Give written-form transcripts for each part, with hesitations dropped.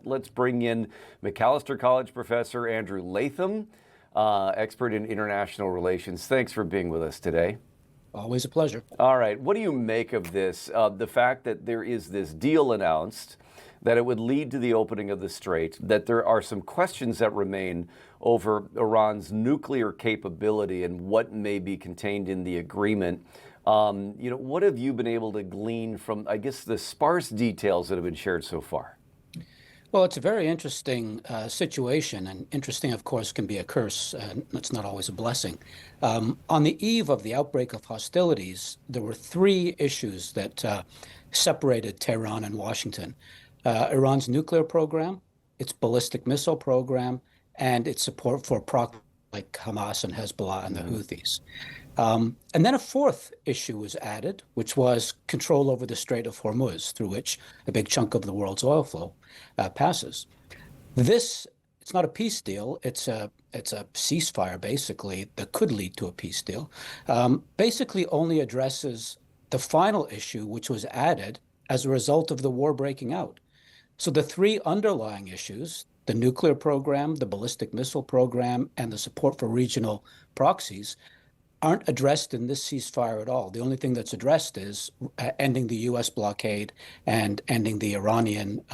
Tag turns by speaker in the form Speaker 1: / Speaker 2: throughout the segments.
Speaker 1: let's bring in Macalester College professor Andrew Latham, expert in international relations. Thanks for being with us today.
Speaker 2: Always a pleasure.
Speaker 1: All right. What do you make of this? The fact that there is this deal announced, that it would lead to the opening of the Strait, that there are some questions that remain over Iran's nuclear capability and what may be contained in the agreement. What have you been able to glean from, I guess, the sparse details that have been shared so far?
Speaker 2: Well, it's a very interesting situation, and interesting, of course, can be a curse, and it's not always a blessing. On the eve of the outbreak of hostilities, there were three issues that separated Tehran and Washington. Iran's nuclear program, its ballistic missile program, and its support for proxies like Hamas and Hezbollah and the Houthis. And then a fourth issue was added, which was control over the Strait of Hormuz, through which a big chunk of the world's oil flow passes. It's not a peace deal. It's a ceasefire, basically, that could lead to a peace deal. Basically only addresses the final issue, which was added as a result of the war breaking out. So the three underlying issues, the nuclear program, the ballistic missile program, and the support for regional proxies, aren't addressed in this ceasefire at all. The only thing that's addressed is ending the U.S. blockade and ending the Iranian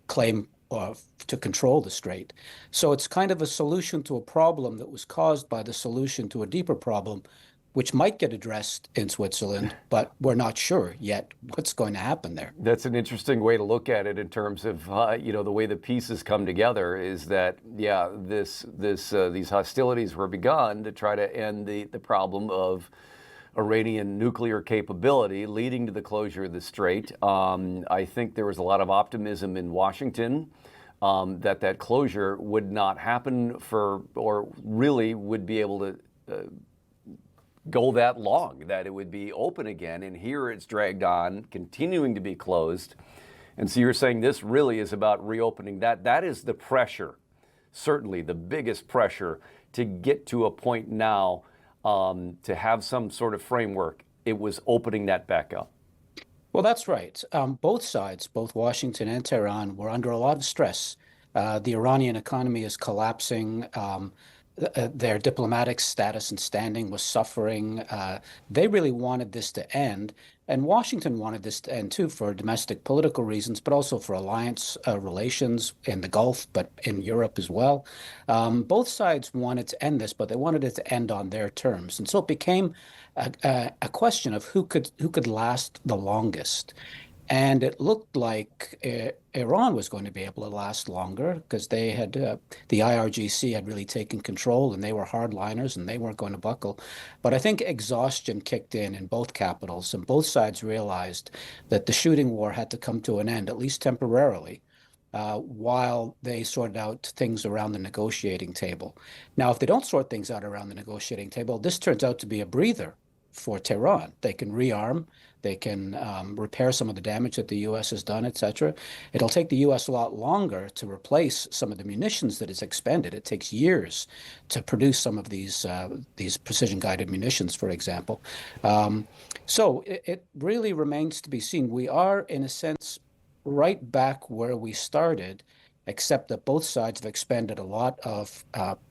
Speaker 2: claim to control the strait. So it's kind of a solution to a problem that was caused by the solution to a deeper problem, which might get addressed in Switzerland, but we're not sure yet what's going to happen there.
Speaker 1: That's an interesting way to look at it in terms of, the way the pieces come together is that, these hostilities were begun to try to end the problem of Iranian nuclear capability, leading to the closure of the Strait. I think there was a lot of optimism in Washington that closure would not happen or really would be able to go that long, that it would be open again. And here it's dragged on, continuing to be closed. And so you're saying this really is about reopening that. That is the pressure, certainly the biggest pressure to get to a point now to have some sort of framework. It was opening that back up.
Speaker 2: Well, that's right. Both sides, both Washington and Tehran, were under a lot of stress. The Iranian economy is collapsing. Their diplomatic status and standing was suffering. They really wanted this to end, and Washington wanted this to end too, for domestic political reasons, but also for alliance relations in the Gulf, but in Europe as well. Both sides wanted to end this, but they wanted it to end on their terms, and so it became a question of who could last the longest. And it looked like Iran was going to be able to last longer because they had the IRGC had really taken control, and they were hardliners and they weren't going to buckle. But I think exhaustion kicked in both capitals, and both sides realized that the shooting war had to come to an end, at least temporarily, while they sorted out things around the negotiating table. Now, if they don't sort things out around the negotiating table, this turns out to be a breather for Tehran. They can rearm, they can repair some of the damage that the U.S. has done, etc. It'll take the U.S. a lot longer to replace some of the munitions that it's expended. It takes years to produce some of these precision-guided munitions, for example. So it really remains to be seen. We are, in a sense, right back where we started, except that both sides have expended a lot of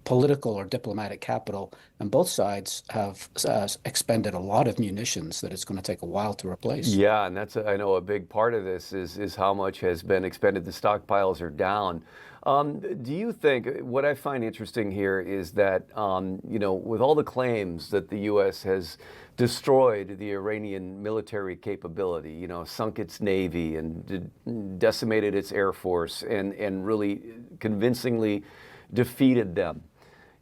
Speaker 2: political or diplomatic capital, and both sides have expended a lot of munitions that it's going to take a while to replace.
Speaker 1: Yeah, and that's, I know, a big part of this is how much has been expended. The stockpiles are down. Do you think, what I find interesting here is that, with all the claims that the U.S. has destroyed the Iranian military capability, sunk its navy and decimated its air force and really convincingly defeated them,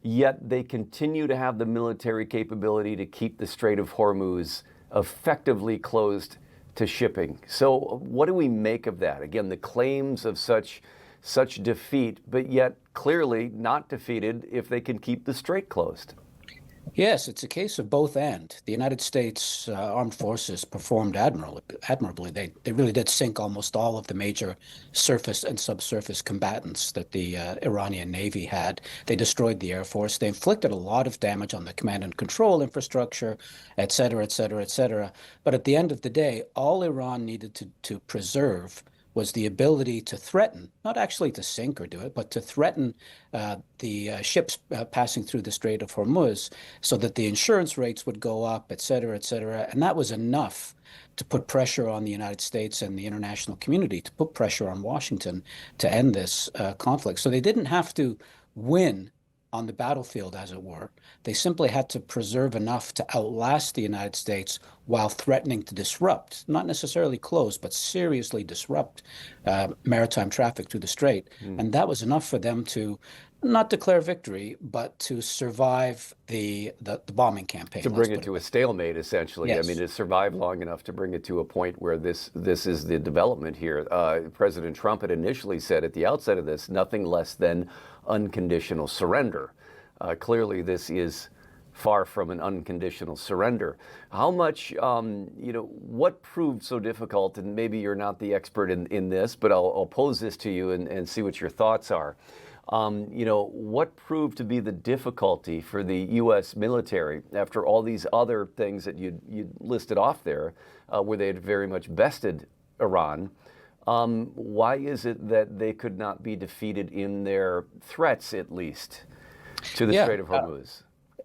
Speaker 1: yet they continue to have the military capability to keep the Strait of Hormuz effectively closed to shipping. So what do we make of that? Again, the claims of such defeat, but yet clearly not defeated if they can keep the strait closed.
Speaker 2: Yes, it's a case of both and. The United States armed forces performed admirably. They really did sink almost all of the major surface and subsurface combatants that the Iranian Navy had. They destroyed the Air Force. They inflicted a lot of damage on the command and control infrastructure, et cetera, et cetera, et cetera. But at the end of the day, all Iran needed to preserve was the ability to threaten, not actually to sink or do it, but to threaten the ships passing through the Strait of Hormuz so that the insurance rates would go up, et cetera, et cetera. And that was enough to put pressure on the United States and the international community, to put pressure on Washington to end this conflict. So they didn't have to win on the battlefield, as it were. They simply had to preserve enough to outlast the United States while threatening to disrupt, not necessarily close, but seriously disrupt maritime traffic through the strait. And that was enough for them to not declare victory, but to survive the bombing campaign.
Speaker 1: To bring it to a stalemate, essentially.
Speaker 2: Yes.
Speaker 1: I mean, to survive long enough to bring it to a point where this is the development here. President Trump had initially said at the outset of this, nothing less than unconditional surrender. Clearly, this is far from an unconditional surrender. How much, what proved so difficult, and maybe you're not the expert in this, but I'll pose this to you and see what your thoughts are. What proved to be the difficulty for the U.S. military after all these other things that you listed off there, where they had very much bested Iran? Why is it that they could not be defeated in their threats, at least, to the Strait of Hormuz?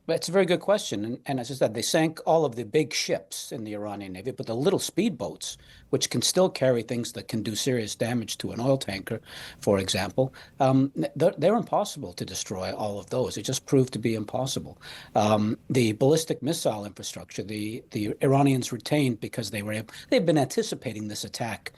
Speaker 2: It's a very good question. And as I said, they sank all of the big ships in the Iranian Navy, but the little speedboats, which can still carry things that can do serious damage to an oil tanker, for example, they're impossible to destroy, all of those. It just proved to be impossible. The ballistic missile infrastructure, the Iranians retained because they've been anticipating this attack,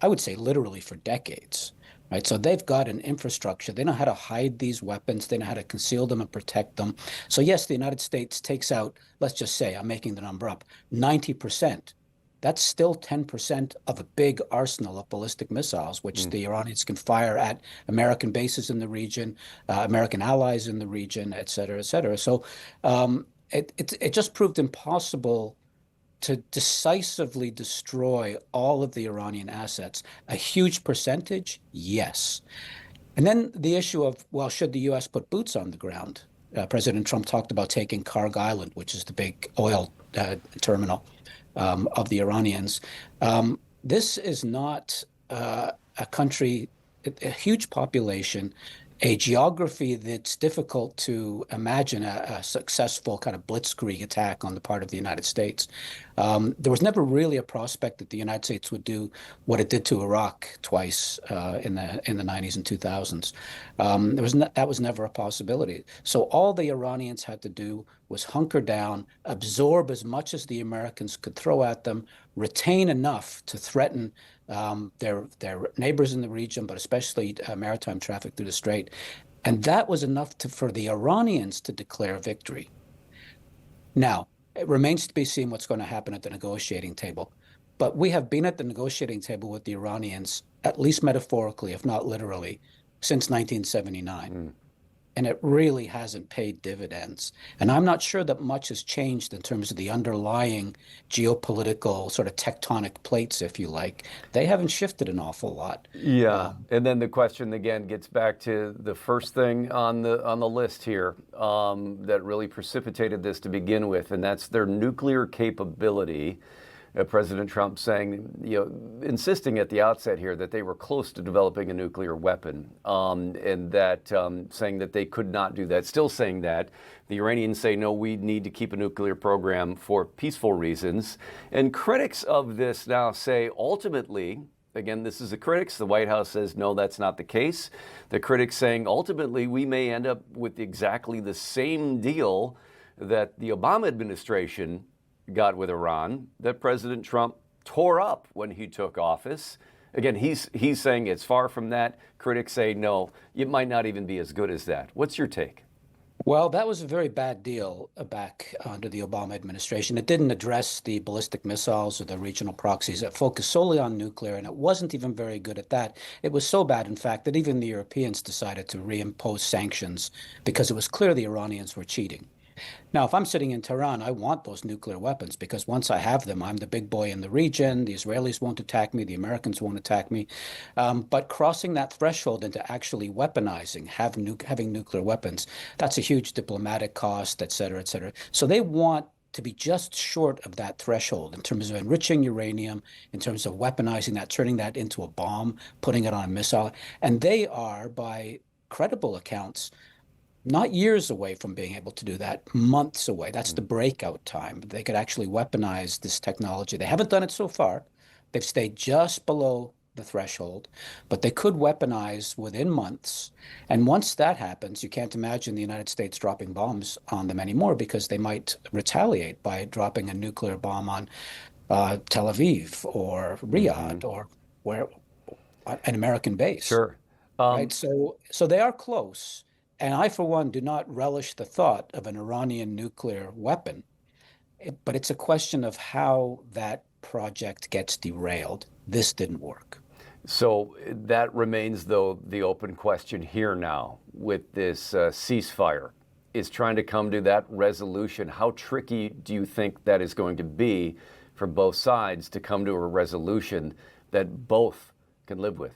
Speaker 2: I would say literally for decades. Right? So they've got an infrastructure. They know how to hide these weapons. They know how to conceal them and protect them. So yes, the United States takes out, let's just say, I'm making the number up, 90%. That's still 10% of a big arsenal of ballistic missiles, which the Iranians can fire at American bases in the region, American allies in the region, et cetera, et cetera. So it just proved impossible to decisively destroy all of the Iranian assets. A huge percentage, yes. And then the issue of, well, should the U.S. put boots on the ground? President Trump talked about taking Karg Island, which is the big oil terminal of the Iranians. This is not a country, a huge population, a geography that's difficult to imagine a successful kind of blitzkrieg attack on the part of the United States. There was never really a prospect that the United States would do what it did to Iraq twice in the 90s and 2000s. That was never a possibility. So all the Iranians had to do was hunker down, absorb as much as the Americans could throw at them, retain enough to threaten their neighbors in the region, but especially maritime traffic through the strait. And that was enough for the Iranians to declare victory. Now, it remains to be seen what's going to happen at the negotiating table. But we have been at the negotiating table with the Iranians, at least metaphorically, if not literally, since 1979. And it really hasn't paid dividends. And I'm not sure that much has changed in terms of the underlying geopolitical sort of tectonic plates, if you like. They haven't shifted an awful lot.
Speaker 1: Yeah, and then the question again gets back to the first thing on the list here that really precipitated this to begin with, and that's their nuclear capability. President Trump saying, insisting at the outset here that they were close to developing a nuclear weapon, and that saying that they could not do that. Still saying that. The Iranians say, no, we need to keep a nuclear program for peaceful reasons. And critics of this now say, ultimately, again, this is the critics. The White House says, no, that's not the case. The critics saying, ultimately, we may end up with exactly the same deal that the Obama administration got with Iran, that President Trump tore up when he took office. Again, he's saying it's far from that. Critics say, no, it might not even be as good as that. What's your take?
Speaker 2: Well, that was a very bad deal back under the Obama administration. It didn't address the ballistic missiles or the regional proxies. It focused solely on nuclear, and it wasn't even very good at that. It was so bad, in fact, that even the Europeans decided to reimpose sanctions because it was clear the Iranians were cheating. Now, if I'm sitting in Tehran, I want those nuclear weapons because once I have them, I'm the big boy in the region. The Israelis won't attack me. The Americans won't attack me. But crossing that threshold into actually weaponizing, having nuclear weapons, that's a huge diplomatic cost, et cetera, et cetera. So they want to be just short of that threshold in terms of enriching uranium, in terms of weaponizing that, turning that into a bomb, putting it on a missile. And they are, by credible accounts, not years away from being able to do that, months away. That's the breakout time. They could actually weaponize this technology. They haven't done it so far. They've stayed just below the threshold, but they could weaponize within months. And once that happens, you can't imagine the United States dropping bombs on them anymore, because they might retaliate by dropping a nuclear bomb on Tel Aviv or Riyadh or where an American base.
Speaker 1: Sure.
Speaker 2: Right. So they are close. And I, for one, do not relish the thought of an Iranian nuclear weapon. But it's a question of how that project gets derailed. This didn't work.
Speaker 1: So that remains, though, the open question here now with this ceasefire, is trying to come to that resolution. How tricky do you think that is going to be for both sides to come to a resolution that both can live with?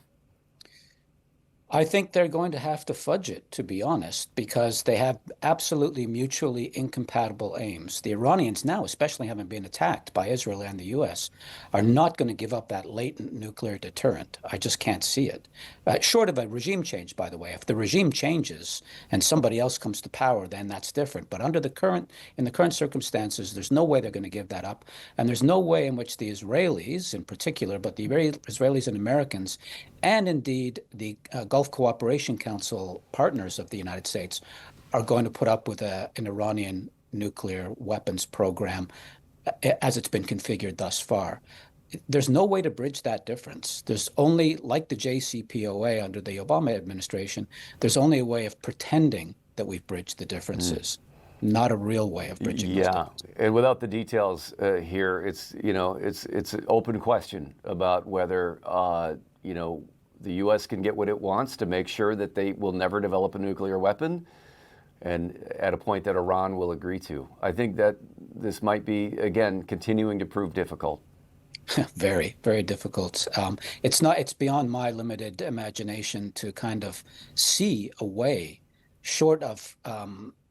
Speaker 2: I think they're going to have to fudge it, to be honest, because they have absolutely mutually incompatible aims. The Iranians now, especially having been attacked by Israel and the U.S., are not going to give up that latent nuclear deterrent. I just can't see it. Short of a regime change, by the way. If the regime changes and somebody else comes to power, then that's different. But in the current circumstances, there's no way they're going to give that up. And there's no way in which the Israelis in particular, but the Israelis and Americans, and indeed the Gulf Cooperation Council partners of the United States, are going to put up with an Iranian nuclear weapons program as it's been configured thus far. There's no way to bridge that difference. There's only, like the JCPOA under the Obama administration, there's only a way of pretending that we've bridged the differences, not a real way of bridging those differences.
Speaker 1: And without the details here, it's an open question about whether the U.S. can get what it wants to make sure that they will never develop a nuclear weapon, and at a point that Iran will agree to. I think that this might be, again, continuing to prove difficult.
Speaker 2: Very, very difficult. It's beyond my limited imagination to kind of see a way, short of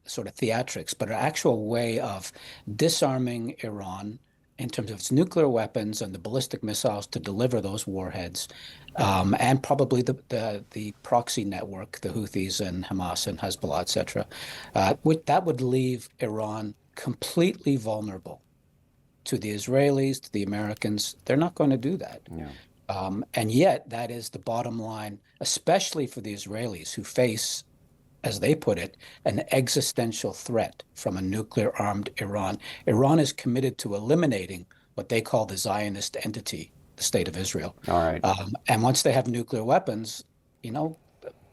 Speaker 2: sort of theatrics, but an actual way of disarming Iran in terms of its nuclear weapons and the ballistic missiles to deliver those warheads, and probably the proxy network, the Houthis and Hamas and Hezbollah, et cetera. That would leave Iran completely vulnerable to the Israelis, to the Americans. They're not going to do that. Yeah. And yet that is the bottom line, especially for the Israelis, who face, as they put it, an existential threat from a nuclear-armed Iran. Iran is committed to eliminating what they call the Zionist entity, the State of Israel.
Speaker 1: All right.
Speaker 2: And once they have nuclear weapons,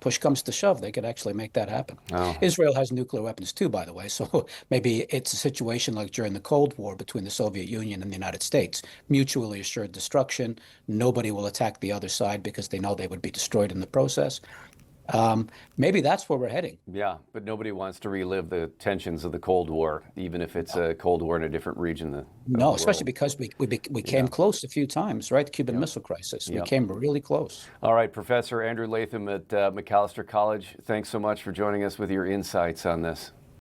Speaker 2: push comes to shove, they could actually make that happen. Oh. Israel has nuclear weapons too, by the way. So maybe it's a situation like during the Cold War between the Soviet Union and the United States, mutually assured destruction. Nobody will attack the other side because they know they would be destroyed in the process. Maybe that's where we're heading.
Speaker 1: Yeah, but nobody wants to relive the tensions of the Cold War, even if it's a Cold War in a different region.
Speaker 2: No, especially because we came close a few times, right? The Cuban Missile Crisis. We came really close.
Speaker 1: All right, Professor Andrew Latham at Macalester College, thanks so much for joining us with your insights on this.